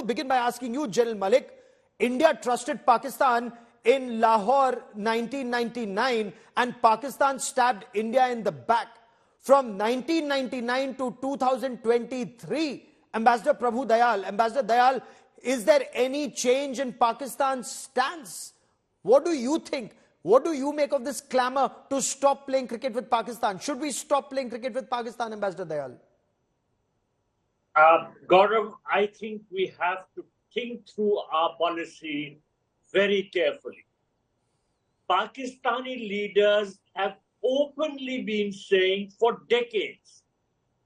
begin by asking you, General Malik, India trusted Pakistan in Lahore 1999 and Pakistan stabbed India in the back. From 1999 to 2023, Ambassador Dayal, is there any change in Pakistan's stance? What do you think? What do you make of this clamor to stop playing cricket with Pakistan? Should we stop playing cricket with Pakistan, Ambassador Dayal? Gaurav, I think we have to think through our policy very carefully. Pakistani leaders have openly been saying for decades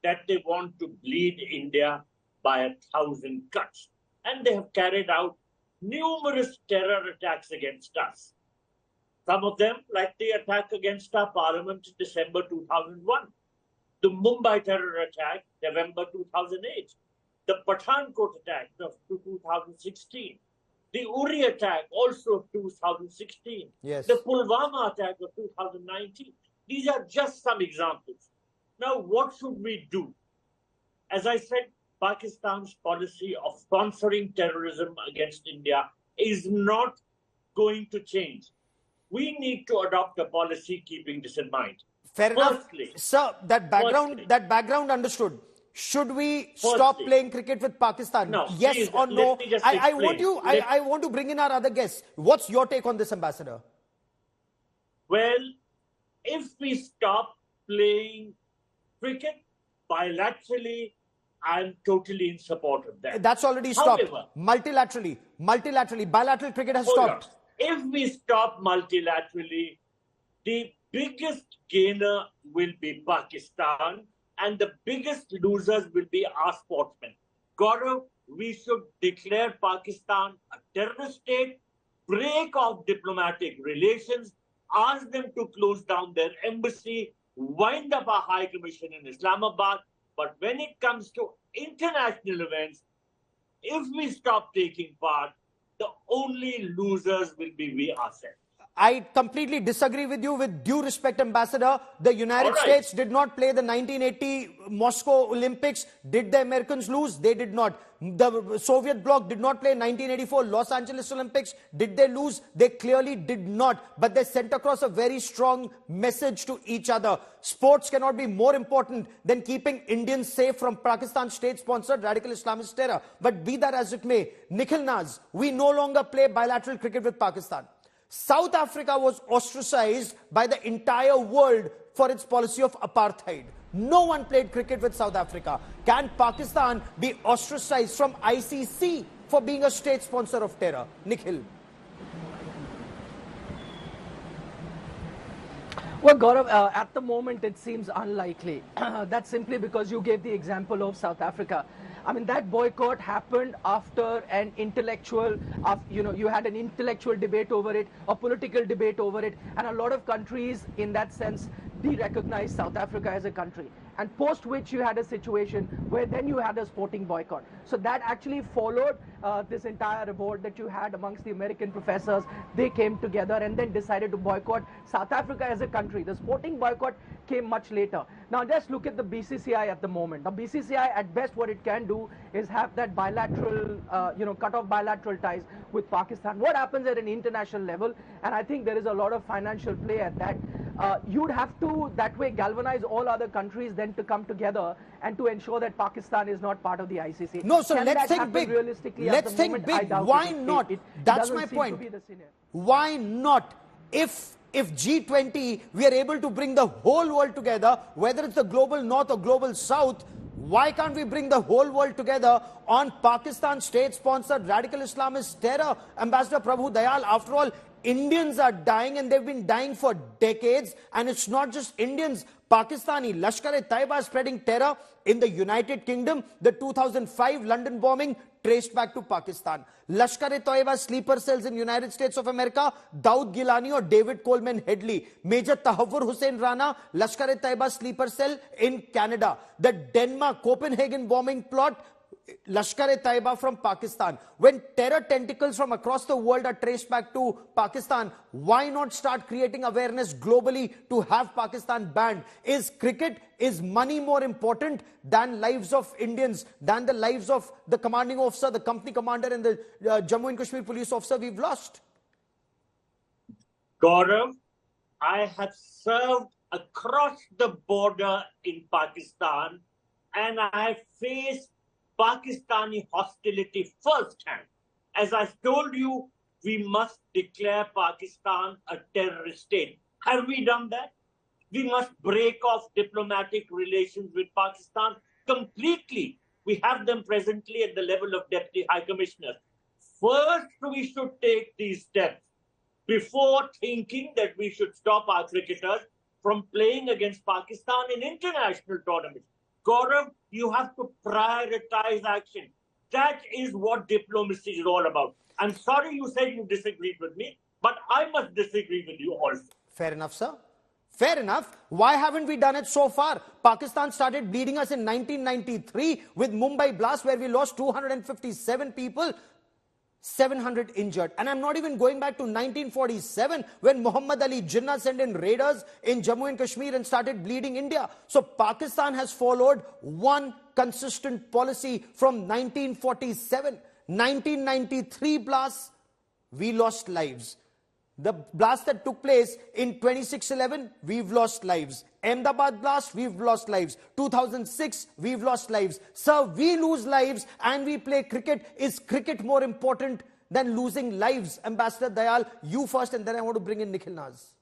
that they want to bleed India by 1,000 cuts. And they have carried out numerous terror attacks against us. Some of them, like the attack against our parliament in December 2001, the Mumbai terror attack, November 2008, the Pathankot attack of 2016, the Uri attack also of 2016, yes, the Pulwama attack of 2019. These are just some examples. Now, what should we do? As I said, Pakistan's policy of sponsoring terrorism against India is not going to change. We need to adopt a policy keeping this in mind. Fair enough. Sir, that background understood. Should we stop playing cricket with Pakistan? No. Yes please, or no? I want to bring in our other guests. What's your take on this, Ambassador? Well, if we stop playing cricket bilaterally, I'm totally in support of that. That's already stopped. However, multilaterally. Bilateral cricket has stopped. If we stop multilaterally, the biggest gainer will be Pakistan and the biggest losers will be our sportsmen. Gaurav, we should declare Pakistan a terrorist state, break off diplomatic relations, ask them to close down their embassy, wind up our High Commission in Islamabad. But when it comes to international events, if we stop taking part, the only losers will be we ourselves. I completely disagree with you. With due respect, Ambassador, the United States did not play the 1980 Moscow Olympics. Did the Americans lose? They did not. The Soviet bloc did not play 1984 Los Angeles Olympics. Did they lose? They clearly did not. But they sent across a very strong message to each other. Sports cannot be more important than keeping Indians safe from Pakistan's state-sponsored radical Islamist terror. But be that as it may, Nikhil Naz, we no longer play bilateral cricket with Pakistan. South Africa was ostracized by the entire world for its policy of apartheid. No one played cricket with South Africa. Can Pakistan be ostracized from ICC for being a state sponsor of terror? Nikhil. Well, Gaurav, at the moment it seems unlikely. That's simply because you gave the example of South Africa. I mean, that boycott happened after an intellectual, you had an intellectual debate over it, a political debate over it, and a lot of countries in that sense de-recognized South Africa as a country. And post which you had a situation where then you had a sporting boycott. So that actually followed this entire revolt that you had amongst the American professors. They came together and then decided to boycott South Africa as a country. The sporting boycott came much later. Now just look at the BCCI at the moment. Now BCCI at best what it can do is have that bilateral, cut off bilateral ties with Pakistan. What happens at an international level, and I think there is a lot of financial play at that, you'd have to that way galvanize all other countries then to come together and to ensure that Pakistan is not part of the ICC. No, so let's think big. Let's think big. Why not? That's my point. Why not? If G20, we are able to bring the whole world together, whether it's the global north or global south, why can't we bring the whole world together on Pakistan state-sponsored radical Islamist terror? Ambassador Prabhu Dayal, after all, Indians are dying and they've been dying for decades. And it's not just Indians. Pakistani Lashkar-e-Taiba is spreading terror in the United Kingdom. The 2005 London bombing traced back to Pakistan. Lashkar-e-Taiba sleeper cells in United States of America, Daud Gilani or David Coleman Headley. Major Tahavur Hussain Rana, Lashkar-e-Taiba sleeper cell in Canada. The Denmark Copenhagen bombing plot, Lashkar-e-Taiba from Pakistan. When terror tentacles from across the world are traced back to Pakistan, why not start creating awareness globally to have Pakistan banned? Is cricket, is money more important than lives of Indians, than the lives of the commanding officer, the company commander and the Jammu and Kashmir police officer we've lost? Gaurav, I have served across the border in Pakistan and I have faced Pakistani hostility firsthand. As I told you, we must declare Pakistan a terrorist state. Have we done that? We must break off diplomatic relations with Pakistan completely. We have them presently at the level of Deputy High Commissioner. First, we should take these steps before thinking that we should stop our cricketers from playing against Pakistan in international tournaments. Gaurav, you have to prioritize action. That is what diplomacy is all about. I'm sorry you said you disagreed with me, but I must disagree with you also. Fair enough, sir. Fair enough. Why haven't we done it so far? Pakistan started bleeding us in 1993 with Mumbai Blast, where we lost 257 people. 700 injured. And I'm not even going back to 1947 when Muhammad Ali Jinnah sent in raiders in Jammu and Kashmir and started bleeding India. So Pakistan has followed one consistent policy from 1947. 1993 blasts, we lost lives. The blast that took place in 26/11, we've lost lives. Ahmedabad blast, we've lost lives. 2006, we've lost lives. Sir, we lose lives and we play cricket. Is cricket more important than losing lives? Ambassador Dayal, you first, and then I want to bring in Nikhil Naz.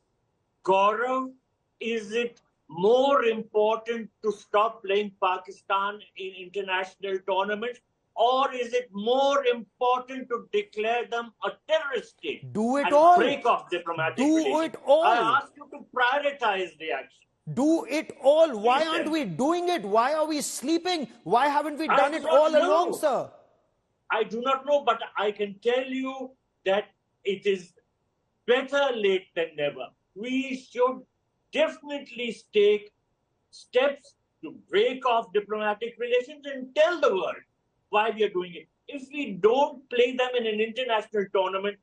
Gaurav, is it more important to stop playing Pakistan in international tournaments? Or is it more important to declare them a terrorist state? Do it and all. Break off diplomatic relations? Do it all. I ask you to prioritize the action. Do it all. Why aren't we doing it? Why are we sleeping? Why haven't we done it all along, sir? I do not know, but I can tell you that it is better late than never. We should definitely take steps to break off diplomatic relations and tell the world why we are doing it. If we don't play them in an international tournament,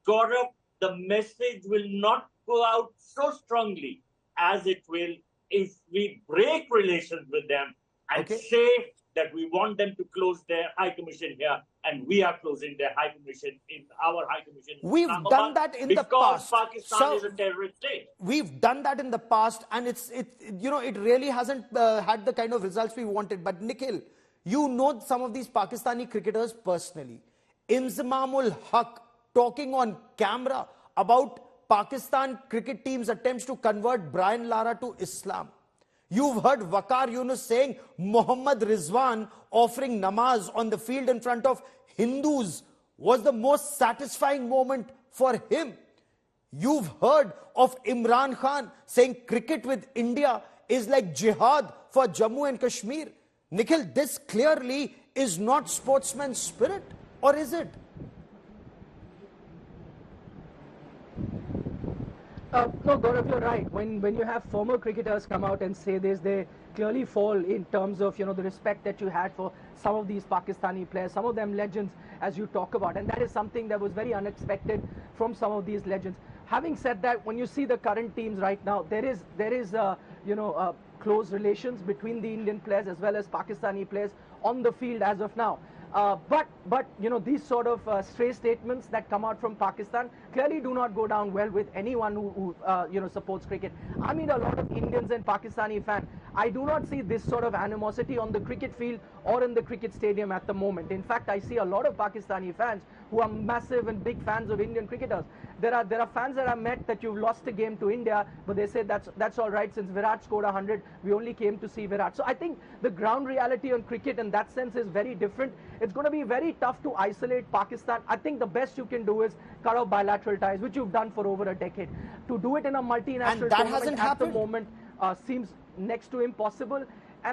Gaurav, the message will not go out so strongly as it will if we break relations with them and say that we want them to close their High Commission here, and we are closing their High Commission in our High Commission. We've done that in the past. Because Pakistan is a terrorist state. We've done that in the past, and it really hasn't had the kind of results we wanted. But Nikhil, you know some of these Pakistani cricketers personally. Inzamamul Haq talking on camera about Pakistan cricket team's attempts to convert Brian Lara to Islam. You've heard Waqar Yunus saying Muhammad Rizwan offering namaz on the field in front of Hindus was the most satisfying moment for him. You've heard of Imran Khan saying cricket with India is like jihad for Jammu and Kashmir. Nikhil, this clearly is not sportsman spirit, or is it? No, Gaurav, you're right. When you have former cricketers come out and say this, they clearly fall in terms of, the respect that you had for some of these Pakistani players, some of them legends, as you talk about. And that is something that was very unexpected from some of these legends. Having said that, when you see the current teams right now, there is close relations between the Indian players as well as Pakistani players on the field as of now. But these sort of stray statements that come out from Pakistan clearly do not go down well with anyone who supports cricket. I mean, a lot of Indians and Pakistani fans. I do not see this sort of animosity on the cricket field or in the cricket stadium at the moment. In fact, I see a lot of Pakistani fans who are massive and big fans of Indian cricketers. There are fans that I met that you've lost a game to India, but they say that's all right, since Virat scored 100, we only came to see Virat. So I think the ground reality on cricket in that sense is very different. It's going to be very tough to isolate Pakistan. I think the best you can do is cut off bilateral ties, which you've done for over a decade. To do it in a multinational tournament at the moment seems next to impossible.